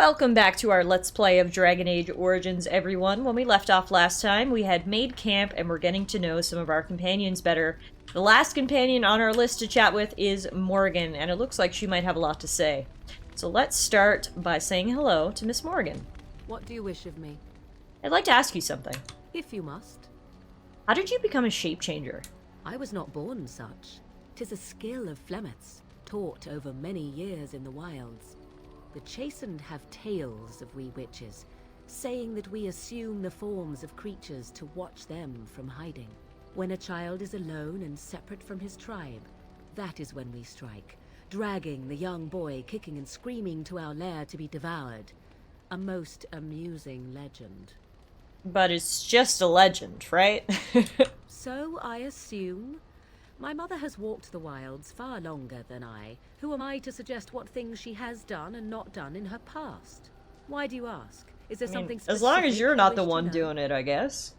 Welcome back to our Let's Play of Dragon Age Origins, everyone. When we left off last time, we had made camp and we're getting to know some of our companions better. The last companion on our list to chat with is Morgan, and it looks like she might have a lot to say. So let's start by saying hello to Miss Morgan. What do you wish of me? I'd like to ask you something. If you must. How did you become a shape changer? I was not born such. 'Tis a skill of Flemeth's, taught over many years in the wilds. The chastened have tales of we witches, saying that we assume the forms of creatures to watch them from hiding. When a child is alone and separate from his tribe, that is when we strike, dragging the young boy kicking and screaming to our lair to be devoured. A most amusing legend. But it's just a legend, right? So I assume. My mother has walked the wilds far longer than I. Who am I to suggest what things she has done and not done in her past? Why do you ask? Is there something specific? As long as you're you not the wish to one know? doing it, I guess.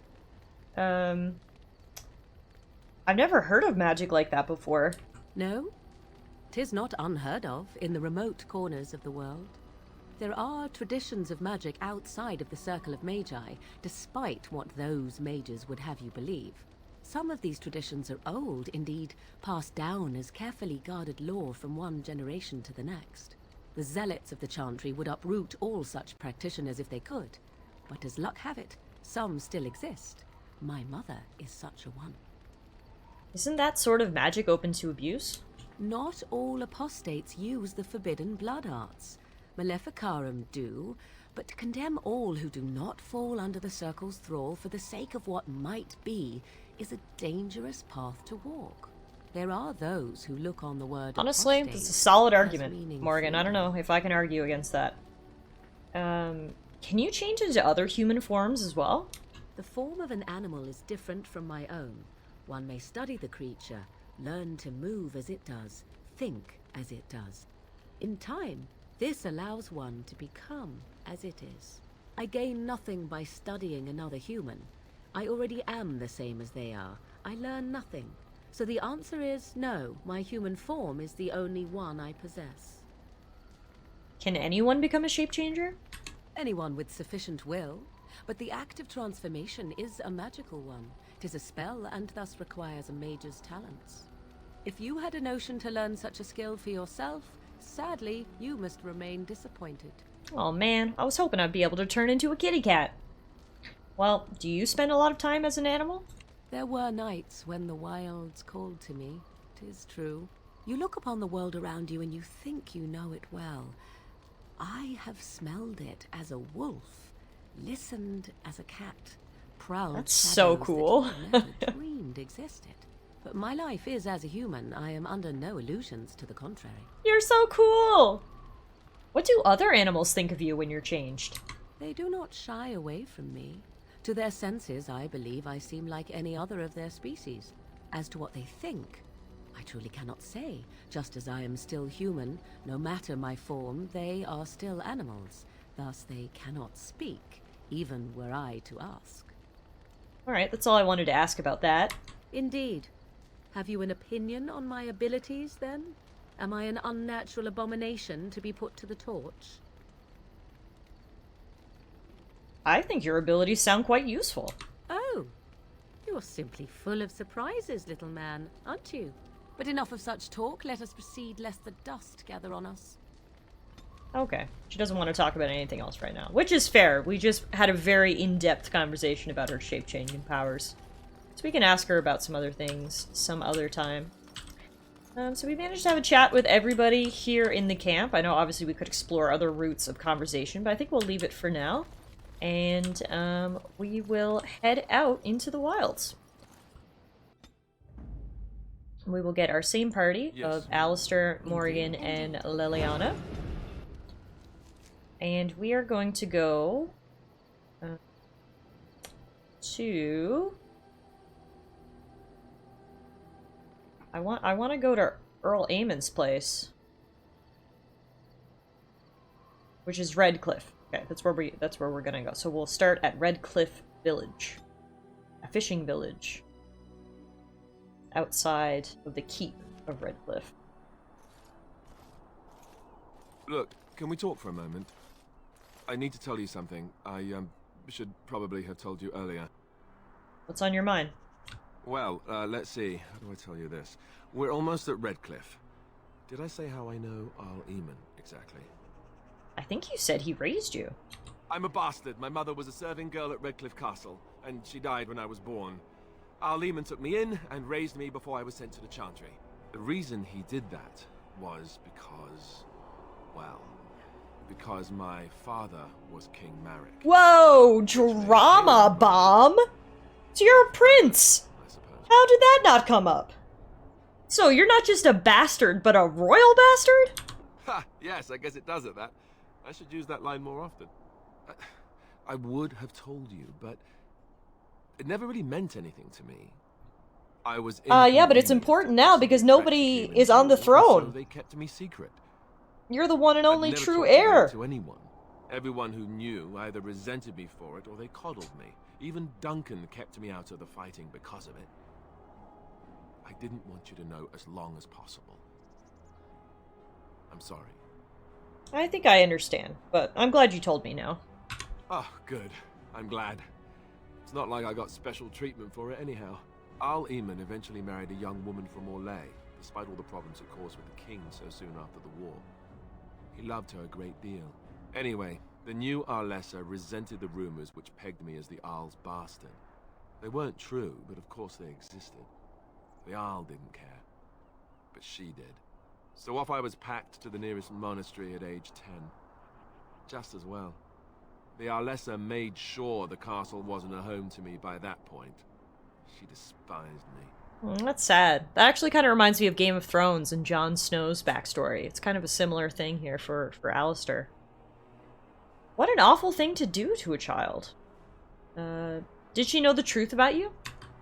I've never heard of magic like that before. No? 'Tis not unheard of in the remote corners of the world. There are traditions of magic outside of the circle of magi, despite what those mages would have you believe. Some of these traditions are old, indeed, passed down as carefully guarded lore from one generation to the next. The zealots of the chantry would uproot all such practitioners if they could. But as luck have it, some still exist. My mother is such a one. Isn't that sort of magic open to abuse? Not all apostates use the forbidden blood arts. Maleficarum do, but to condemn all who do not fall under the circle's thrall for the sake of what might be is a dangerous path to walk. There are those who look on the word Honestly, apostate it's a solid as argument, meaning Morgan. I don't know if I can argue against that. Can you change into other human forms as well? The form of an animal is different from my own. One may study the creature, learn to move as it does, think as it does. In time, this allows one to become as it is. I gain nothing by studying another human. I already am the same as they are. I learn nothing. So the answer is no, my human form is the only one I possess. Can anyone become a shape changer? Anyone with sufficient will, but the act of transformation is a magical one. 'Tis a spell and thus requires a mage's talents. If you had a notion to learn such a skill for yourself, sadly, you must remain disappointed. Oh man, I was hoping I'd be able to turn into a kitty cat. Well, do you spend a lot of time as an animal? There were nights when the wilds called to me, 'tis true. You look upon the world around you and you think you know it well. I have smelled it as a wolf, listened as a cat, prowled That's so shadows cool. that you never dreamed existed. But my life is as a human. I am under no illusions to the contrary. You're so cool! What do other animals think of you when you're changed? They do not shy away from me. To their senses, I believe I seem like any other of their species. As to what they think, I truly cannot say. Just as I am still human, no matter my form, they are still animals. Thus they cannot speak, even were I to ask. Alright, that's all I wanted to ask about that. Indeed. Have you an opinion on my abilities, then? Am I an unnatural abomination to be put to the torch? I think your abilities sound quite useful. Oh, you're simply full of surprises, little man, aren't you? But enough of such talk. Let us proceed, lest the dust gather on us. Okay. She doesn't want to talk about anything else right now, which is fair. We just had a very in-depth conversation about her shape-changing powers. So we can ask her about some other things some other time. So we managed to have a chat with everybody here in the camp. I know obviously we could explore other routes of conversation, but I think we'll leave it for now. And we will head out into the wilds. We will get our same party of Alistair, Morgan, and Liliana. And we are going to go to... I want to go to Earl Eamon's place, which is Redcliffe. Okay, that's where we're gonna go. So we'll start at Redcliffe Village, a fishing village outside of the keep of Redcliffe. Look, can we talk for a moment? I need to tell you something. I should probably have told you earlier. What's on your mind? Well, let's see. How do I tell you this? We're almost at Redcliffe. Did I say how I know Eamon exactly? I think you said he raised you. I'm a bastard. My mother was a serving girl at Redcliffe Castle, and she died when I was born. Eamon took me in and raised me before I was sent to the Chantry. The reason he did that was because my father was King Marek. Whoa, drama bomb! So you're a prince! I suppose. How did that not come up? So you're not just a bastard, but a royal bastard? Ha! Yes, I guess it does at that. I should use that line more often. I would have told you, but it never really meant anything to me. I was yeah, but it's important now because nobody is on the throne. So they kept me secret. You're the one and only I'd never true talked about heir. it to anyone. Everyone who knew either resented me for it or they coddled me. Even Duncan kept me out of the fighting because of it. I didn't want you to know as long as possible. I'm sorry. I think I understand, but I'm glad you told me now. Oh, good. I'm glad. It's not like I got special treatment for it anyhow. Eamon eventually married a young woman from Orlais, despite all the problems it caused with the king so soon after the war. He loved her a great deal. Anyway, the new Arlessa resented the rumors which pegged me as the Arl's bastard. They weren't true, but of course they existed. The Arl didn't care, but she did. So off I was packed to the nearest monastery at age 10. Just as well. The Arlessa made sure the castle wasn't a home to me by that point. She despised me. That's sad. That actually kind of reminds me of Game of Thrones and Jon Snow's backstory. It's kind of a similar thing here for Alistair. What an awful thing to do to a child. Did she know the truth about you?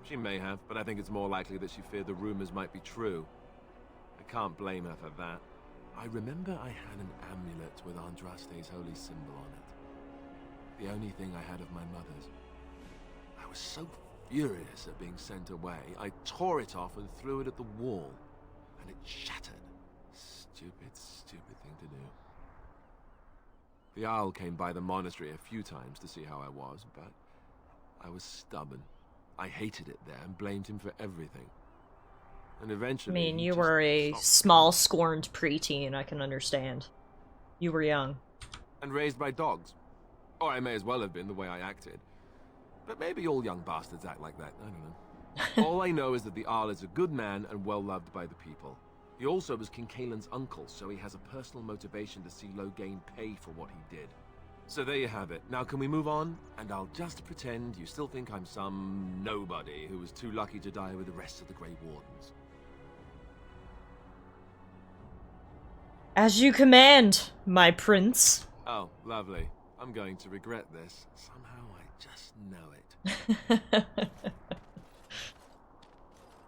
She may have, but I think it's more likely that she feared the rumors might be true. I can't blame her for that. I remember I had an amulet with Andraste's holy symbol on it. The only thing I had of my mother's. I was so furious at being sent away, I tore it off and threw it at the wall. And it shattered. Stupid, stupid thing to do. The Owl came by the monastery a few times to see how I was, but I was stubborn. I hated it there and blamed him for everything. And eventually... I mean, you were a small, scorned preteen, I can understand. You were young. And raised by dogs. Or I may as well have been, the way I acted. But maybe all young bastards act like that, I don't know. All I know is that the Arl is a good man and well-loved by the people. He also was King Caitlyn's uncle, so he has a personal motivation to see Loghain pay for what he did. So there you have it. Now can we move on? And I'll just pretend you still think I'm some nobody who was too lucky to die with the rest of the Grey Wardens. As you command, my prince. Oh, lovely. I'm going to regret this. Somehow I just know it.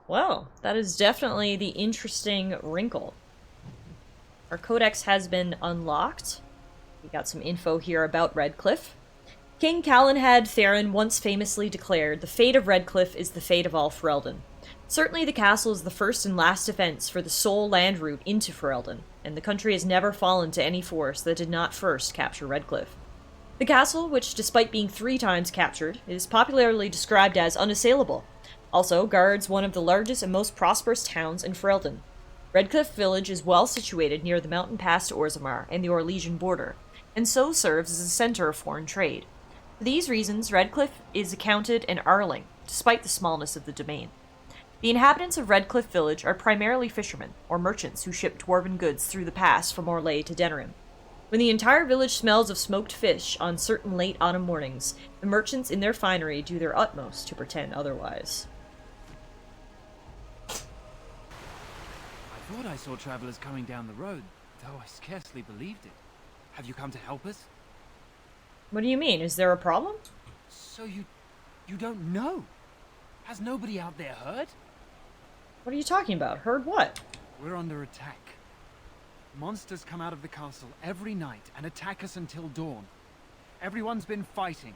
Well, that is definitely the interesting wrinkle. Our codex has been unlocked. We got some info here about Redcliffe. King Calenhad Theron once famously declared, "The fate of Redcliffe is the fate of all Ferelden." Certainly the castle is the first and last defense for the sole land route into Ferelden, and the country has never fallen to any force that did not first capture Redcliffe. The castle, which despite being 3 times captured, is popularly described as unassailable, also guards one of the largest and most prosperous towns in Ferelden. Redcliffe village is well situated near the mountain pass to Orzammar and the Orlesian border, and so serves as a center of foreign trade. For these reasons, Redcliffe is accounted an Arling, despite the smallness of the domain. The inhabitants of Redcliffe village are primarily fishermen, or merchants who ship dwarven goods through the pass from Orlais to Denerim. When the entire village smells of smoked fish on certain late autumn mornings, the merchants in their finery do their utmost to pretend otherwise. I thought I saw travelers coming down the road, though I scarcely believed it. Have you come to help us? What do you mean? Is there a problem? So you don't know? Has nobody out there heard? What are you talking about? Heard what? We're under attack. Monsters come out of the castle every night and attack us until dawn. Everyone's been fighting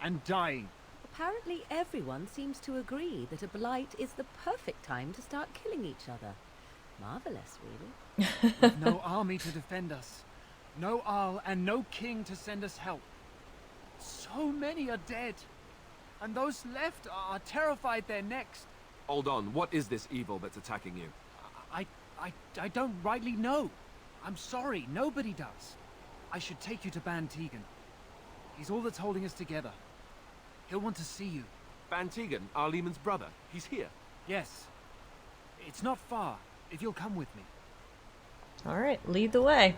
and dying. Apparently everyone seems to agree that a blight is the perfect time to start killing each other. Marvelous, really. With no army to defend us, No Arl and no king to send us help. So many are dead. And those left are terrified they're next. Hold on, what is this evil that's attacking you? I don't rightly know. I'm sorry, nobody does. I should take you to Ban Tegan. He's all that's holding us together. He'll want to see you. Ban Tegan, our Eamon's brother. He's here. Yes. It's not far, if you'll come with me. Alright, lead the way.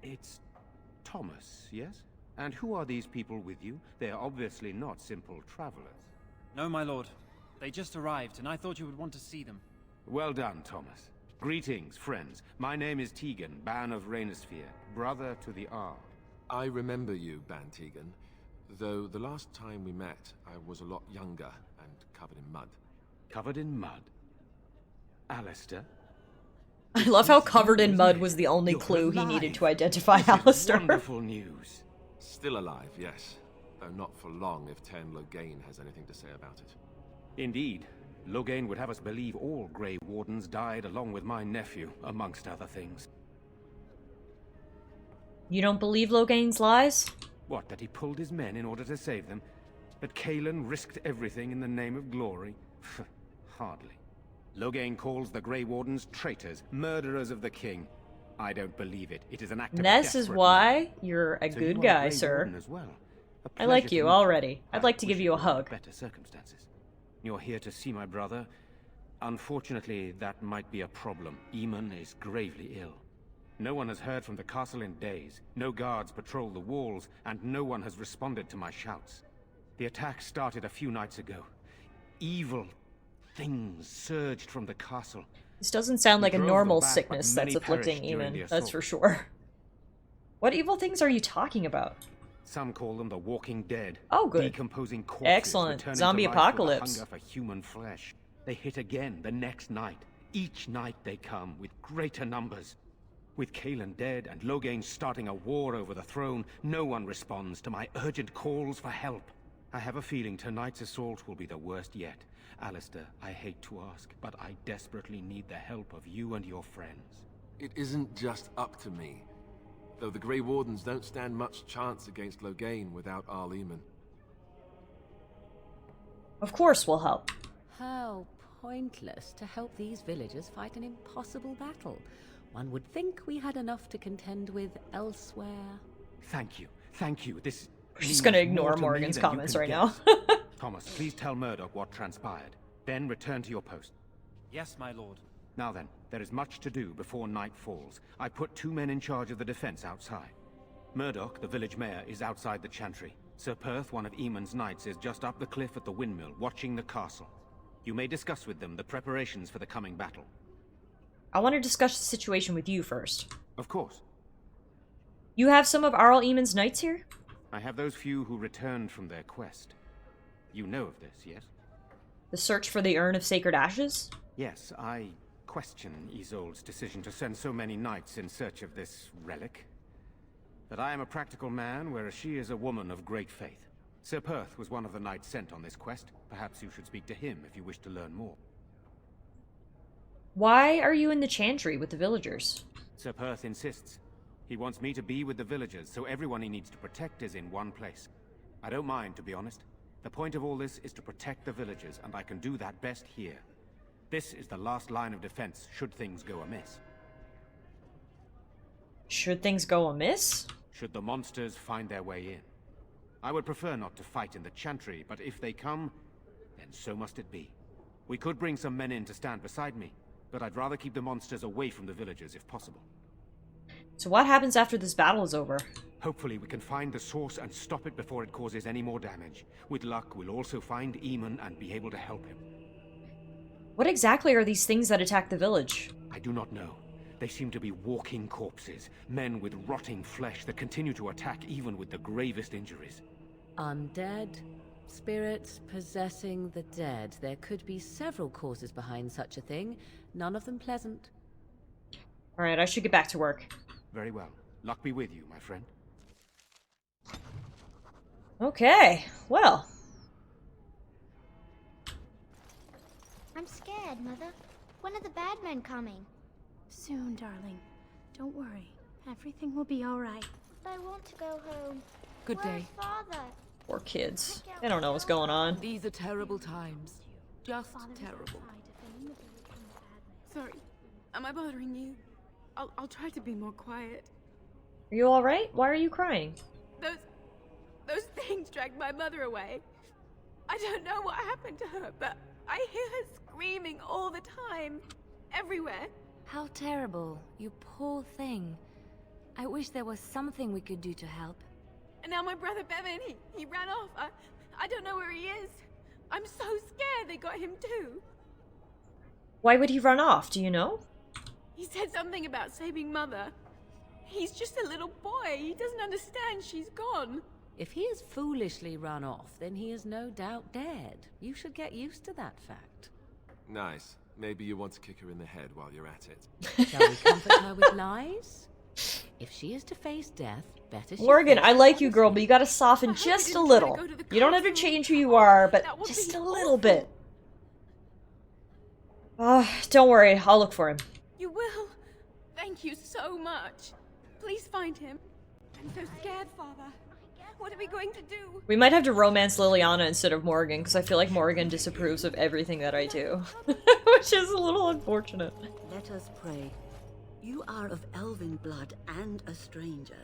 It's Thomas, yes? And who are these people with you? They are obviously not simple travelers. No, my lord. They just arrived, and I thought you would want to see them. Well done, Thomas. Greetings, friends. My name is Tegan, Ban of Reinstate, brother to the Arl. I remember you, Ban Tegan. Though the last time we met, I was a lot younger and covered in mud. Covered in mud? Alistair? I love how covered in mud was the only clue he needed to identify Alistair. Wonderful news. Still alive, yes. Though not for long if Ten Loghain has anything to say about it. Indeed. Loghain would have us believe all Grey Wardens died along with my nephew, amongst other things. You don't believe Loghain's lies? What, that he pulled his men in order to save them? That Caitlyn risked everything in the name of glory? Hardly. Loghain calls the Grey Wardens traitors, murderers of the king. I don't believe it. It is an act of This is desperate why murder. you're a So good you are guy, Grey sir. Warden as well. A I like pleasure to you meet already. I'd like to wish give you a were under hug. Better circumstances. You're here to see my brother. Unfortunately, that might be a problem. Eamon is gravely ill. No one has heard from the castle in days. No guards patrol the walls, and no one has responded to my shouts. The attack started a few nights ago. Evil things surged from the castle. This doesn't sound like a drove normal them back, sickness but that's many afflicting perished during the Eamon, that's assault. for sure. What evil things are you talking about? Some call them the Walking Dead. Oh, good. Decomposing corpses Excellent. returning Zombie to life with a apocalypse. hunger for human flesh. They hit again the next night. Each night they come with greater numbers. With Caitlyn dead and Loghain starting a war over the throne, no one responds to my urgent calls for help. I have a feeling tonight's assault will be the worst yet. Alistair, I hate to ask, but I desperately need the help of you and your friends. It isn't just up to me. Though the Grey Wardens don't stand much chance against Loghain without Arl Eamon. Of course we'll help. How pointless to help these villagers fight an impossible battle. One would think we had enough to contend with elsewhere. Thank you. Thank you. This We're just means gonna more ignore to me Morgan's than you comments can right guess. now. Thomas, please tell Murdoch what transpired. Then return to your post. Yes, my lord. Now then, there is much to do before night falls. I put 2 men in charge of the defense outside. Murdoch, the village mayor, is outside the chantry. Sir Perth, one of Eamon's knights, is just up the cliff at the windmill, watching the castle. You may discuss with them the preparations for the coming battle. I want to discuss the situation with you first. Of course. You have some of Arl Eamon's knights here? I have those few who returned from their quest. You know of this, yes? The search for the Urn of Sacred Ashes? Yes, I question Isolde's decision to send so many knights in search of this relic. But I am a practical man, whereas she is a woman of great faith. Sir Perth was one of the knights sent on this quest. Perhaps you should speak to him if you wish to learn more. Why are you in the chantry with the villagers? Sir Perth insists. He wants me to be with the villagers, so everyone he needs to protect is in one place. I don't mind, to be honest. The point of all this is to protect the villagers, and I can do that best here. This is the last line of defense, should things go amiss. Should things go amiss? Should the monsters find their way in. I would prefer not to fight in the chantry, but if they come, then so must it be. We could bring some men in to stand beside me, but I'd rather keep the monsters away from the villagers if possible. So what happens after this battle is over? Hopefully we can find the source and stop it before it causes any more damage. With luck, we'll also find Eamon and be able to help him. What exactly are these things that attack the village? I do not know. They seem to be walking corpses, men with rotting flesh that continue to attack even with the gravest injuries. Undead? Spirits possessing the dead. There could be several causes behind such a thing, none of them pleasant. Alright, I should get back to work. Very well. Luck be with you, my friend. Okay, well. I'm scared, Mother. When are the bad men coming? Soon, darling. Don't worry. Everything will be all right. I want to go home. Good Where's day. Father? Poor kids. They don't know what's going on. These are terrible times. Just Father is terrible. outside defending the village from the bad men. Sorry. Am I bothering you? I'll try to be more quiet. Are you alright? Why are you crying? Those things dragged my mother away. I don't know what happened to her, but I hear her screaming all the time. Everywhere. How terrible. You poor thing. I wish there was something we could do to help. And now my brother Bevan, he ran off. I don't know where he is. I'm so scared they got him too. Why would he run off? Do you know? He said something about saving Mother. He's just a little boy. He doesn't understand she's gone. If he has foolishly run off, then he is no doubt dead. You should get used to that fact. Nice. Maybe you want to kick her in the head while you're at it. Shall we comfort her with lies? If she is to face death, better she Morgan, face I like you, honesty. girl, but you gotta soften I hope just he a didn't try to little. go to the You don't have to castle. change who you are, but That would just be a little awful. bit. Don't worry, I'll look for him. You will. Thank you so much. Please find him. I'm so scared, Father. What are we going to do? We might have to romance Liliana instead of Morgan, because I feel like Morgan disapproves of everything that I do. Which is a little unfortunate. Let us pray. You are of elven blood and a stranger,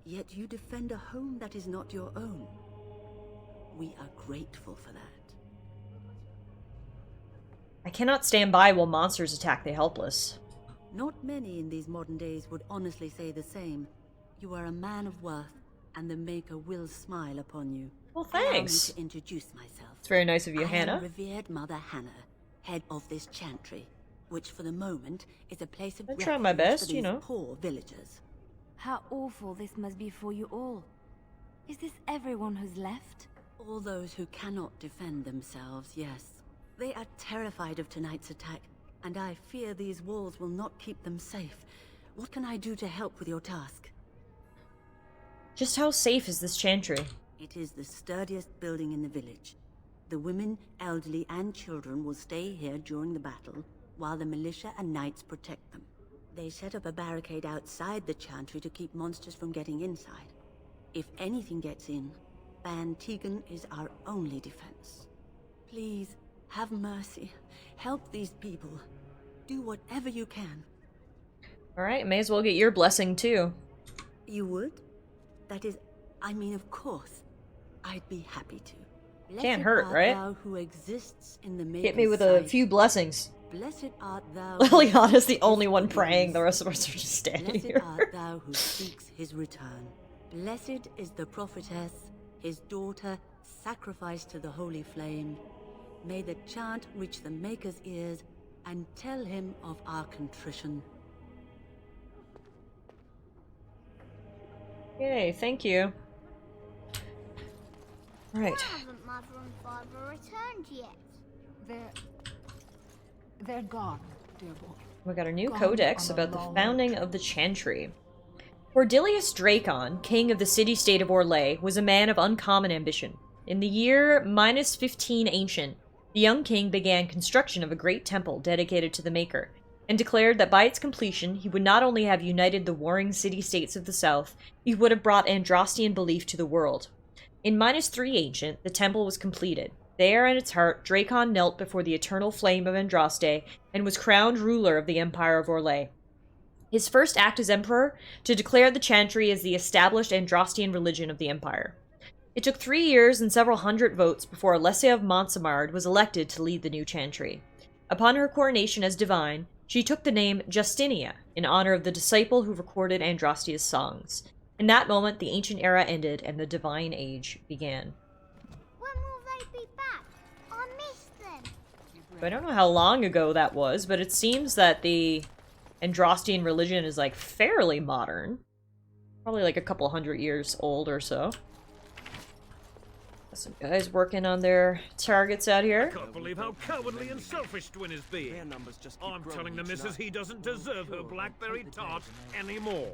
yet you defend a home that is not your own. We are grateful for that. I cannot stand by while monsters attack the helpless. Not many in these modern days would honestly say the same. You are a man of worth, and the Maker will smile upon you. Well, Allow me thanks. to introduce myself. It's very nice of you, I am Hannah. revered Mother Hannah, head of this chantry, which for the moment is a place of I try my refuge best, for you these know. poor villagers. How awful this must be for you all. Is this everyone who's left? All those who cannot defend themselves, yes. They are terrified of tonight's attack, and I fear these walls will not keep them safe. What can I do to help with your task? Just how safe is this chantry? It is the sturdiest building in the village. The women, elderly, and children will stay here during the battle, while the militia and knights protect them. They set up a barricade outside the chantry to keep monsters from getting inside. If anything gets in, Ban Tegan is our only defense. Please, have mercy. Help these people. Do whatever you can. Alright, may as well get your blessing too. You would? That is, I mean, of course. I'd be happy to. Can't Blessed hurt, art right? Thou who exists in the Hit me Maker's with a sight. few blessings. Blessed art thou. Liliana's the only who one seeks praying, the forgiveness. rest of us are just standing Blessed here. art thou who seeks his return. Blessed is the prophetess, his daughter, sacrificed to the holy flame. May the chant reach the Maker's ears and tell him of our contrition. Yay, thank you. Right. Why haven't Mother and Father returned yet? They're gone, dear boy. We got a new Gone codex on a about the long founding of the Chantry. Cordelius Dracon, king of the city-state of Orlais, was a man of uncommon ambition. In the year -15 Ancient, the young king began construction of a great temple dedicated to the Maker, and declared that by its completion he would not only have united the warring city-states of the south, he would have brought Andrastian belief to the world. In -3 Ancient, the temple was completed. There in its heart, Dracon knelt before the eternal flame of Andraste and was crowned ruler of the Empire of Orlais. His first act as emperor, to declare the Chantry as the established Andrastian religion of the Empire. It took 3 years and several hundred votes before Alessia of Montsemard was elected to lead the new Chantry. Upon her coronation as divine, she took the name Justinia, in honor of the disciple who recorded Andrastia's songs. In that moment, the ancient era ended and the divine age began. When will they be back? I miss them. I don't know how long ago that was, but it seems that the Andrastian religion is, like, fairly modern. Probably, like, a couple hundred years old or so. Some guys working on their targets out here. I can't believe how cowardly and selfish Twin is being. I'm telling the missus he doesn't deserve her blackberry tart anymore.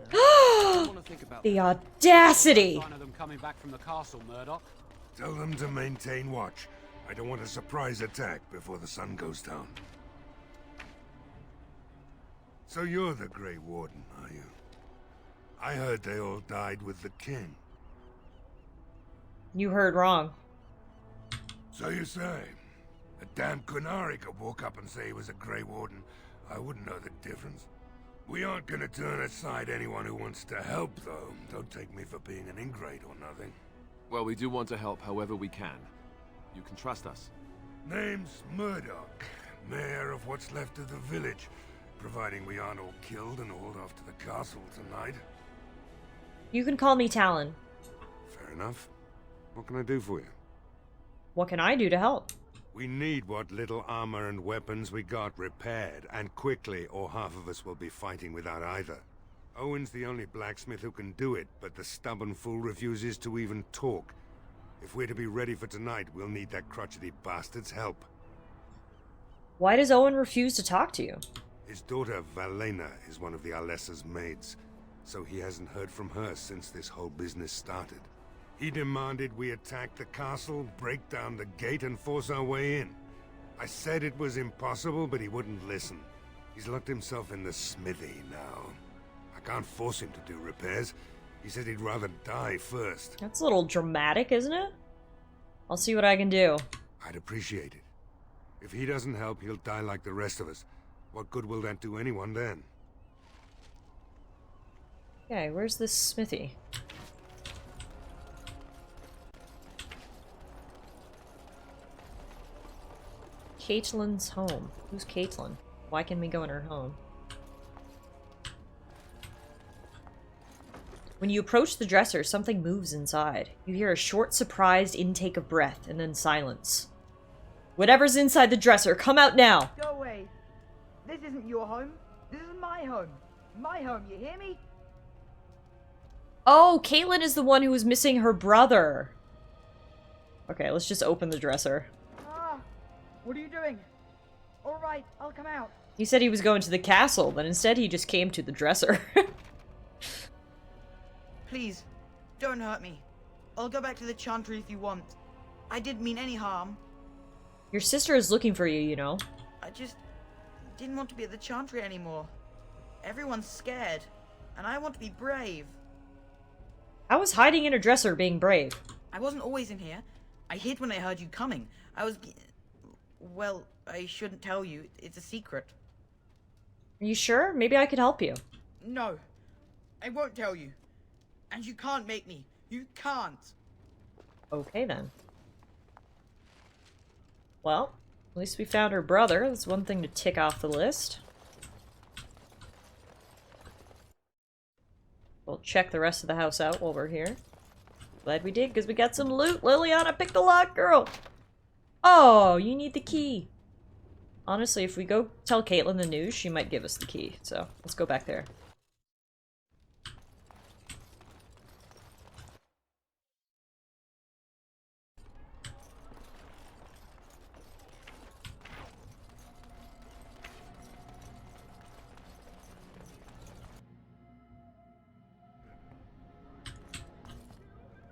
The audacity! Sign of them coming back from the castle, Murdoch. Tell them to maintain watch. I don't want a surprise attack before the sun goes down. So you're the Grey Warden, are you? I heard they all died with the king. You heard wrong. So you say? A damn Qunari could walk up and say he was a Grey Warden. I wouldn't know the difference. We aren't gonna turn aside anyone who wants to help, though. Don't take me for being an ingrate or nothing. Well, we do want to help however we can. You can trust us. Name's Murdoch, mayor of what's left of the village, providing we aren't all killed and hauled off to the castle tonight. You can call me Talon. Fair enough. What can I do for you? What can I do to help? We need what little armor and weapons we got repaired, and quickly, or half of us will be fighting without either. Owen's the only blacksmith who can do it, but the stubborn fool refuses to even talk. If we're to be ready for tonight, we'll need that crotchety bastard's help. Why does Owen refuse to talk to you? His daughter, Valena, is one of the Alessa's maids, so he hasn't heard from her since this whole business started. He demanded we attack the castle, break down the gate, and force our way in. I said it was impossible, but he wouldn't listen. He's locked himself in the smithy now. I can't force him to do repairs. He said he'd rather die first. That's a little dramatic, isn't it? I'll see what I can do. I'd appreciate it. If he doesn't help, he'll die like the rest of us. What good will that do anyone then? Okay, where's this smithy? Caitlyn's home. Who's Caitlyn? Why can we go in her home? When you approach the dresser, something moves inside. You hear a short, surprised intake of breath, and then silence. Whatever's inside the dresser, come out now! Go away! This isn't your home. This is my home. My home, you hear me? Oh, Caitlyn is the one who was missing her brother. Okay, let's just open the dresser. Ah! What are you doing? Alright, I'll come out. He said he was going to the castle, but instead he just came to the dresser. Please, don't hurt me. I'll go back to the Chantry if you want. I didn't mean any harm. Your sister is looking for you, you know. I just didn't want to be at the Chantry anymore. Everyone's scared, and I want to be brave. How was hiding in a dresser being brave? I wasn't always in here. I hid when I heard you coming. I was... Well, I shouldn't tell you. It's a secret. Are you sure? Maybe I could help you. No. I won't tell you. And you can't make me. You can't. Okay, then. Well, at least we found her brother. That's one thing to tick off the list. We'll check the rest of the house out while we're here. Glad we did, because we got some loot. Liliana, pick the lock, girl! Oh, you need the key. Honestly, if we go tell Caitlyn the news, she might give us the key. So, let's go back there.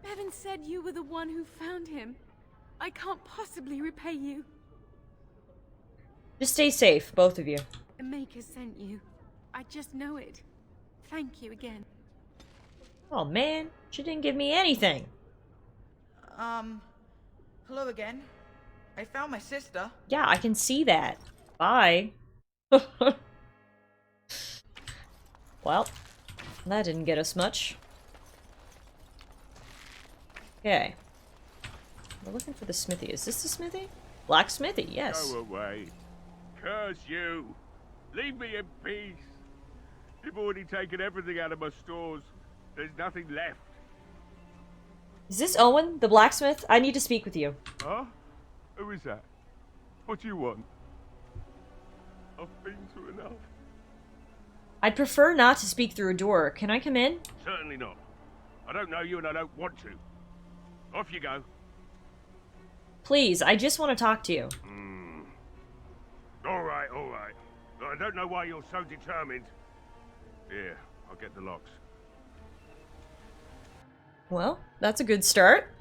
Bevan said you were the one who found him. I can't possibly repay you. Just stay safe, both of you. The Maker sent you. I just know it. Thank you again. Oh man, she didn't give me anything. Hello again. I found my sister. Yeah, I can see that. Bye. Well, that didn't get us much. Okay. We're looking for the smithy. Is this the smithy? Blacksmithy, yes. Go away. Curse you. Leave me in peace. You've already taken everything out of my stores. There's nothing left. Is this Owen, the blacksmith? I need to speak with you. Huh? Who is that? What do you want? I've been through enough. I'd prefer not to speak through a door. Can I come in? Certainly not. I don't know you and I don't want to. Off you go. Please, I just want to talk to you. All right, all right. But I don't know why you're so determined. Here, I'll get the locks. Well, that's a good start.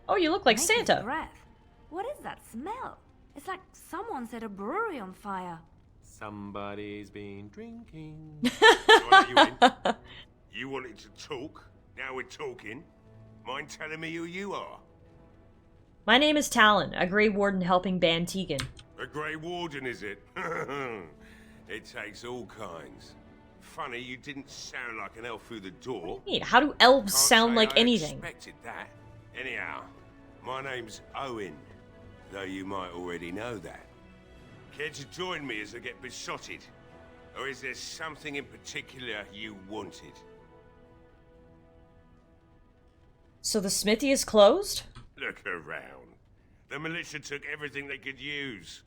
Oh, you look like Make Santa. his breath. What is that smell? It's like someone set a brewery on fire. Somebody's been drinking. You wanted to talk? Now we're talking. Mind telling me who you are? My name is Talon, a Grey Warden helping ban Tegan. A Grey Warden, is it? It takes all kinds. Funny, you didn't sound like an elf through the door. How do elves Can't sound say like I anything? Expected that. Anyhow, my name's Owen, though you might already know that. Care to join me as I get besotted? Or is there something in particular you wanted? So the smithy is closed? Look around. The militia took everything they could use.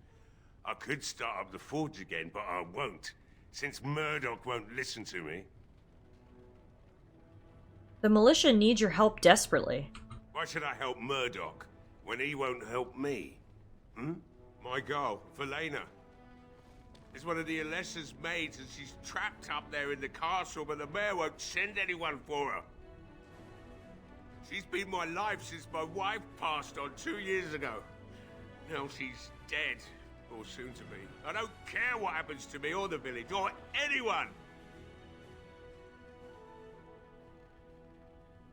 I could start up the forge again, but I won't, since Murdoch won't listen to me. The militia needs your help desperately. Why should I help Murdoch when he won't help me? My girl, Valena, is one of the Alessa's maids, and she's trapped up there in the castle, but the mayor won't send anyone for her. She's been my life since my wife passed on 2 years ago. Now she's dead, or soon to be. I don't care what happens to me or the village, or anyone!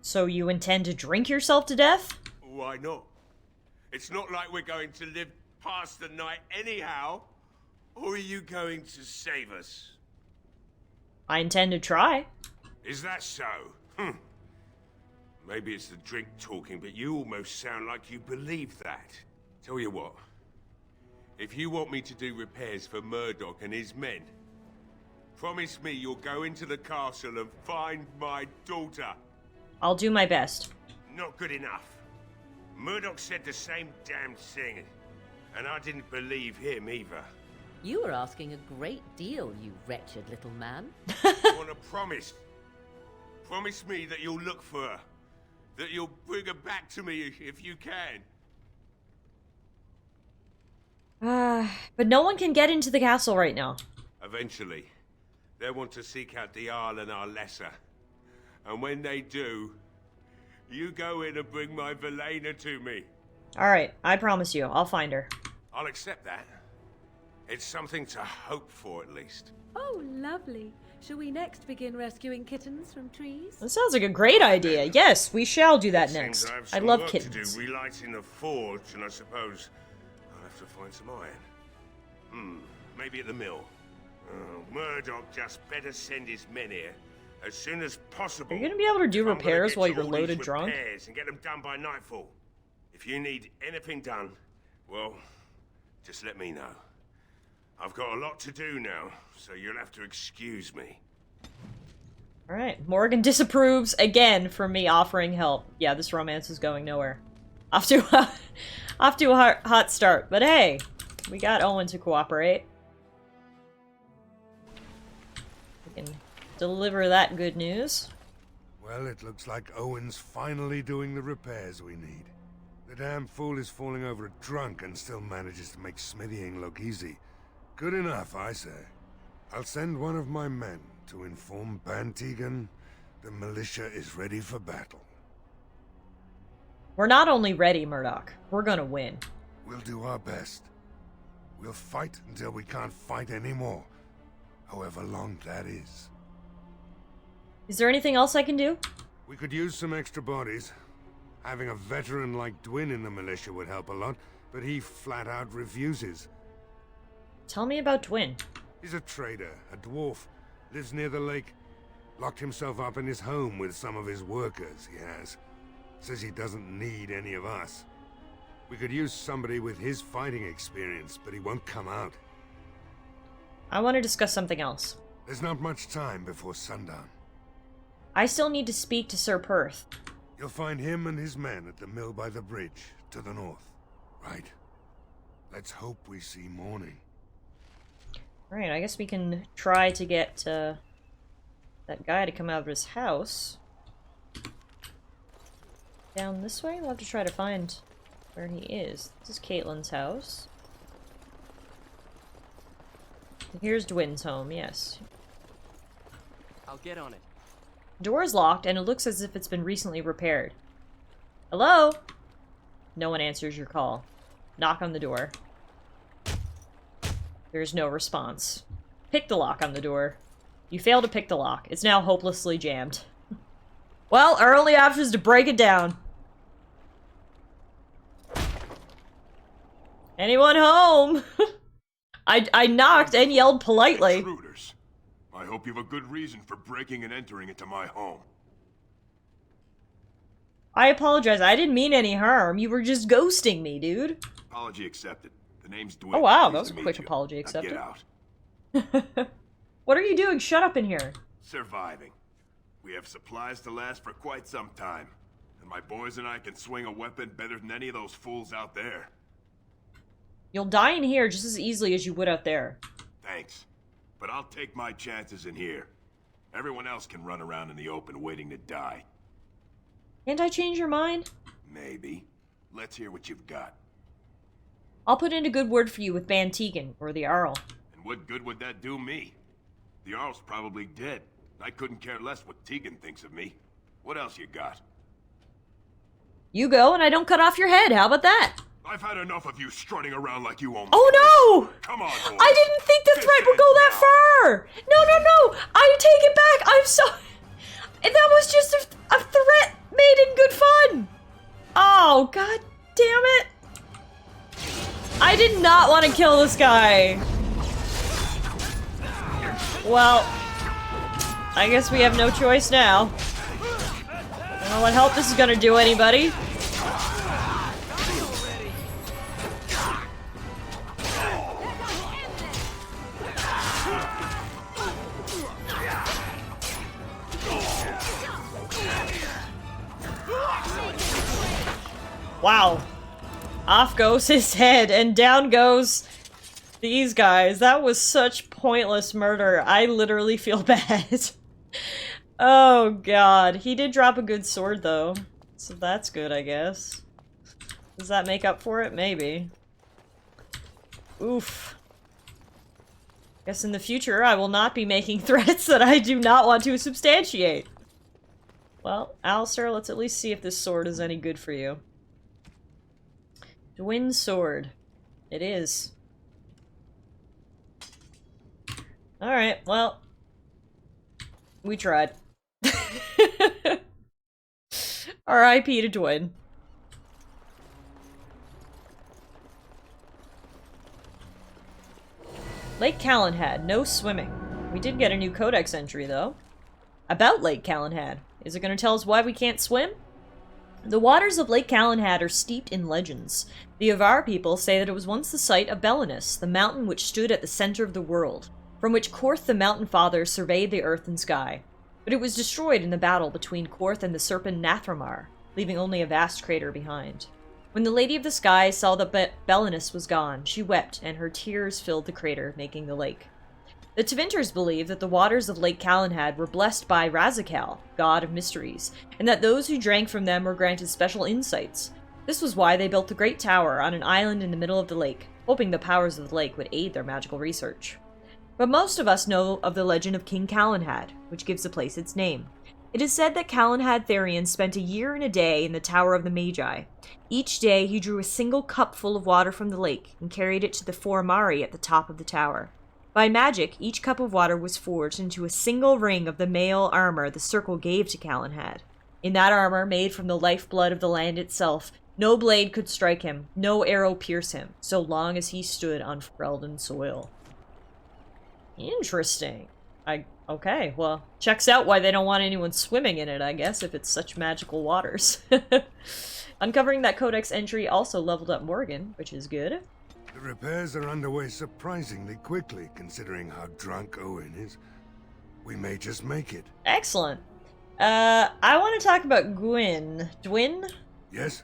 So you intend to drink yourself to death? Why not? It's not like we're going to live past the night anyhow. Or are you going to save us? I intend to try. Is that so? Maybe it's the drink talking, but you almost sound like you believe that. Tell you what. If you want me to do repairs for Murdoch and his men, promise me you'll go into the castle and find my daughter. I'll do my best. Not good enough. Murdoch said the same damn thing, and I didn't believe him either. You were asking a great deal, you wretched little man. I want to promise. Promise me that you'll look for her. That you'll bring her back to me if you can. But no one can get into the castle right now. Eventually, they'll want to seek out the Arl and our lesser. And when they do, you go in and bring my Valena to me. Alright, I promise you, I'll find her. I'll accept that. It's something to hope for, at least. Oh, lovely. Shall we next begin rescuing kittens from trees? That sounds like a great idea. Yes, we shall do that next. I love kittens. To do, relighting the forge, and I suppose I'll have to find some iron. Maybe at the mill. Murdoch just better send his men here as soon as possible. Are you gonna be able to do repairs while you're loaded drunk? And get them done by nightfall. If you need anything done, well, just let me know. I've got a lot to do now, so you'll have to excuse me. Alright, Morgan disapproves again for me offering help. Yeah, this romance is going nowhere. Off to a hot start, but hey, we got Owen to cooperate. We can deliver that good news. Well, it looks like Owen's finally doing the repairs we need. The damn fool is falling over drunk and still manages to make smithying look easy. Good enough, I say. I'll send one of my men to inform Bantegan the militia is ready for battle. We're not only ready, Murdoch. We're gonna win. We'll do our best. We'll fight until we can't fight anymore. However long that is. Is there anything else I can do? We could use some extra bodies. Having a veteran like Dwin in the militia would help a lot, but he flat out refuses. Tell me about Dwin. He's a trader, a dwarf, lives near the lake. Locked himself up in his home with some of his workers, he has. Says he doesn't need any of us. We could use somebody with his fighting experience, but he won't come out. I want to discuss something else. There's not much time before sundown. I still need to speak to Sir Perth. You'll find him and his men at the mill by the bridge, to the north. Right? Let's hope we see morning. Alright, I guess we can try to get that guy to come out of his house. Down this way? We'll have to try to find where he is. This is Caitlyn's house. Here's Dwin's home, yes. I'll get on it. Door is locked, and it looks as if it's been recently repaired. Hello? No one answers your call. Knock on the door. There's no response. Pick the lock on the door. You fail to pick the lock. It's now hopelessly jammed. Well, our only option is to break it down. Anyone home? I knocked and yelled politely. Intruders. I hope you have a good reason for breaking and entering into my home. I apologize. I didn't mean any harm. You were just ghosting me, dude. Apology accepted. The name's Dwin. Oh wow, Pleased that was to a meet quick you. apology Now accepted. Get out. What are you doing? Shut up in here. Surviving. We have supplies to last for quite some time. And my boys and I can swing a weapon better than any of those fools out there. You'll die in here just as easily as you would out there. Thanks. But I'll take my chances in here. Everyone else can run around in the open waiting to die. Can't I change your mind? Maybe. Let's hear what you've got. I'll put in a good word for you with Ban Tegan, or the Arl. And what good would that do me? The Arl's probably dead. I couldn't care less what Tegan thinks of me. What else you got? You go and I don't cut off your head. How about that? I've had enough of you strutting around like you own. Oh no! Come on, boys. I didn't think the threat would go that far! No! I take it back! I'm sorry! That was just a threat made in good fun! Oh, god damn it! I did not want to kill this guy. Well, I guess we have no choice now. I don't know what help this is gonna do anybody. Wow. Off goes his head, and down goes these guys. That was such pointless murder. I literally feel bad. Oh god. He did drop a good sword, though. So that's good, I guess. Does that make up for it? Maybe. Oof. Guess in the future I will not be making threats that I do not want to substantiate. Well, Alistair, let's at least see if this sword is any good for you. Dwin's sword. It is. Alright, well. We tried. R.I.P. to Dwin. Lake Callanhad, no swimming. We did get a new codex entry, though. About Lake Callanhad. Is it going to tell us why we can't swim? The waters of Lake Callanhad are steeped in legends. The Avar people say that it was once the site of Belinus, the mountain which stood at the center of the world, from which Korth the Mountain Father surveyed the earth and sky. But it was destroyed in the battle between Korth and the serpent Nathramar, leaving only a vast crater behind. When the Lady of the Sky saw that Belinus was gone, she wept, and her tears filled the crater, making the lake. The Tavinters believe that the waters of Lake Callanhad were blessed by Razakal, god of mysteries, and that those who drank from them were granted special insights. This was why they built the Great Tower on an island in the middle of the lake, hoping the powers of the lake would aid their magical research. But most of us know of the legend of King Callanhad, which gives the place its name. It is said that Callanhad Therian spent a year and a day in the Tower of the Magi. Each day he drew a single cup full of water from the lake and carried it to the four Mari at the top of the tower. By magic, each cup of water was forged into a single ring of the mail armor the Circle gave to Callanhad. In that armor, made from the lifeblood of the land itself, no blade could strike him, no arrow pierce him, so long as he stood on Freldon soil. Interesting. Okay, well, checks out why they don't want anyone swimming in it, I guess, if it's such magical waters. Uncovering that codex entry also leveled up Morgan, which is good. The repairs are underway surprisingly quickly, considering how drunk Owen is. We may just make it. Excellent. I want to talk about Gwyn. Dwin? Yes?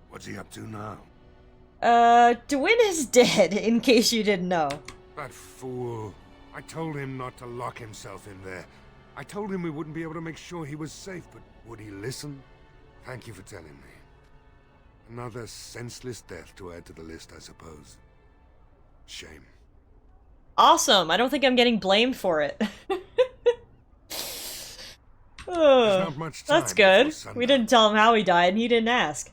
What's he up to now? Dwin is dead, in case you didn't know. That fool. I told him not to lock himself in there. I told him we wouldn't be able to make sure he was safe, but would he listen? Thank you for telling me. Another senseless death to add to the list, I suppose. Shame. Awesome! I don't think I'm getting blamed for it. Not much time That's good. before We didn't tell him how he died, and he didn't ask.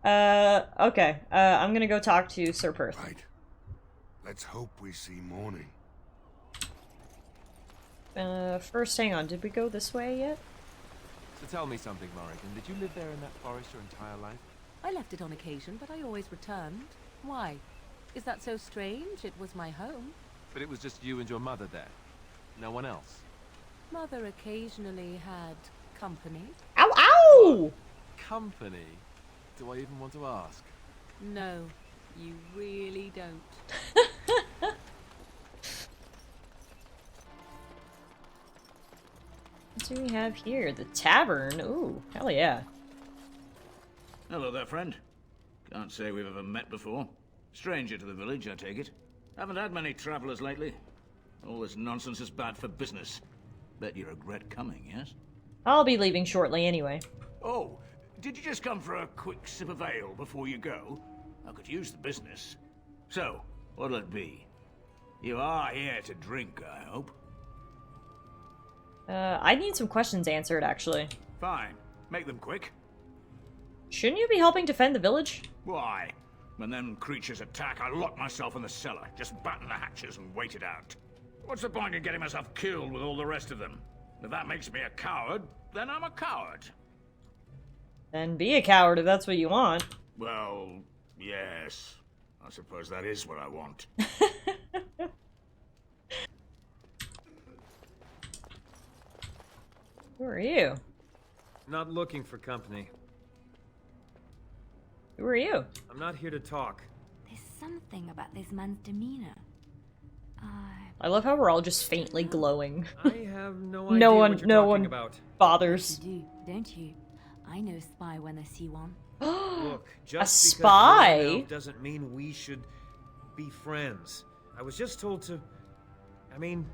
Okay. I'm gonna go talk to Sir Perth. Right. Let's hope we see morning. First, hang on. Did we go this way yet? So tell me something, Morrigan. Did you live there in that forest your entire life? I left it on occasion, but I always returned. Why? Is that so strange? It was my home. But it was just you and your mother there. No one else. Mother occasionally had company. Ow, ow! Company? Do I even want to ask? No, you really don't. What do we have here? The Tavern. Ooh, hell yeah. Hello there, friend. Can't say we've ever met before. Stranger to the village, I take it. Haven't had many travelers lately. All this nonsense is bad for business. Bet you regret coming, yes? I'll be leaving shortly anyway. Oh, did you just come for a quick sip of ale before you go? I could use the business. So, what'll it be? You are here to drink, I hope. I need some questions answered, actually. Fine. Make them quick. Shouldn't you be helping defend the village? Why? When them creatures attack, I lock myself in the cellar. Just batten the hatches and wait it out. What's the point in getting myself killed with all the rest of them? If that makes me a coward, then I'm a coward. Then be a coward if that's what you want. Well, yes. I suppose that is what I want. Who are you? Not looking for company. Who are you? I'm not here to talk. There's something about this man's demeanor. I love how we're all just faintly glowing. I have no idea what you're talking about. Bothers. You do, don't you? I know a spy when I see one. Look, just a because spy? you're an elf doesn't mean we should be friends. I was just told to... I mean,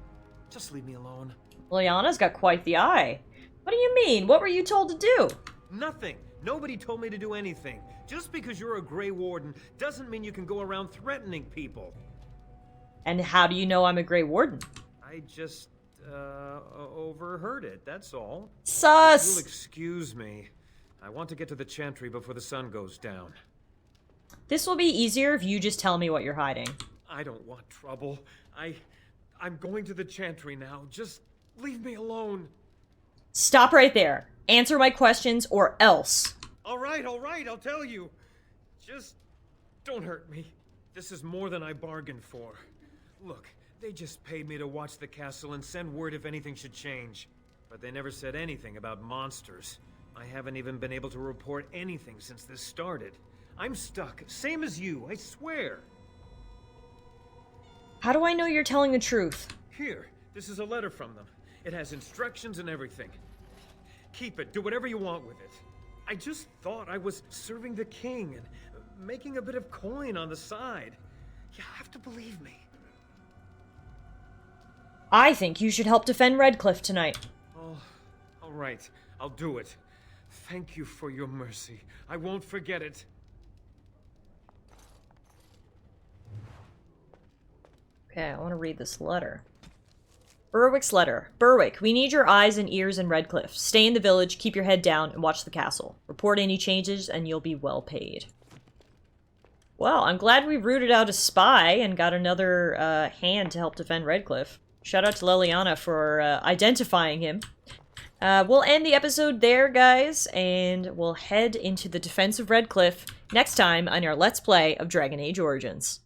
just leave me alone. Lyanna's got quite the eye. What do you mean? What were you told to do? Nothing. Nobody told me to do anything. Just because you're a Grey Warden doesn't mean you can go around threatening people. And how do you know I'm a Grey Warden? I just, overheard it, that's all. Sus! If you'll excuse me. I want to get to the Chantry before the sun goes down. This will be easier if you just tell me what you're hiding. I don't want trouble. I'm going to the Chantry now. Just leave me alone. Stop right there. Answer my questions or else. All right, I'll tell you. Just don't hurt me. This is more than I bargained for. Look, they just paid me to watch the castle and send word if anything should change. But they never said anything about monsters. I haven't even been able to report anything since this started. I'm stuck, same as you, I swear. How do I know you're telling the truth? Here, this is a letter from them. It has instructions and everything. Keep it, do whatever you want with it. I just thought I was serving the king and making a bit of coin on the side. You have to believe me. I think you should help defend Redcliffe tonight. Oh, all right. I'll do it. Thank you for your mercy. I won't forget it. Okay, I want to read this letter. Berwick's letter. Berwick, we need your eyes and ears in Redcliffe. Stay in the village, keep your head down, and watch the castle. Report any changes, and you'll be well paid. Well, I'm glad we rooted out a spy and got another hand to help defend Redcliffe. Shout out to Leliana for identifying him. We'll end the episode there, guys, and we'll head into the defense of Redcliffe next time on our Let's Play of Dragon Age Origins.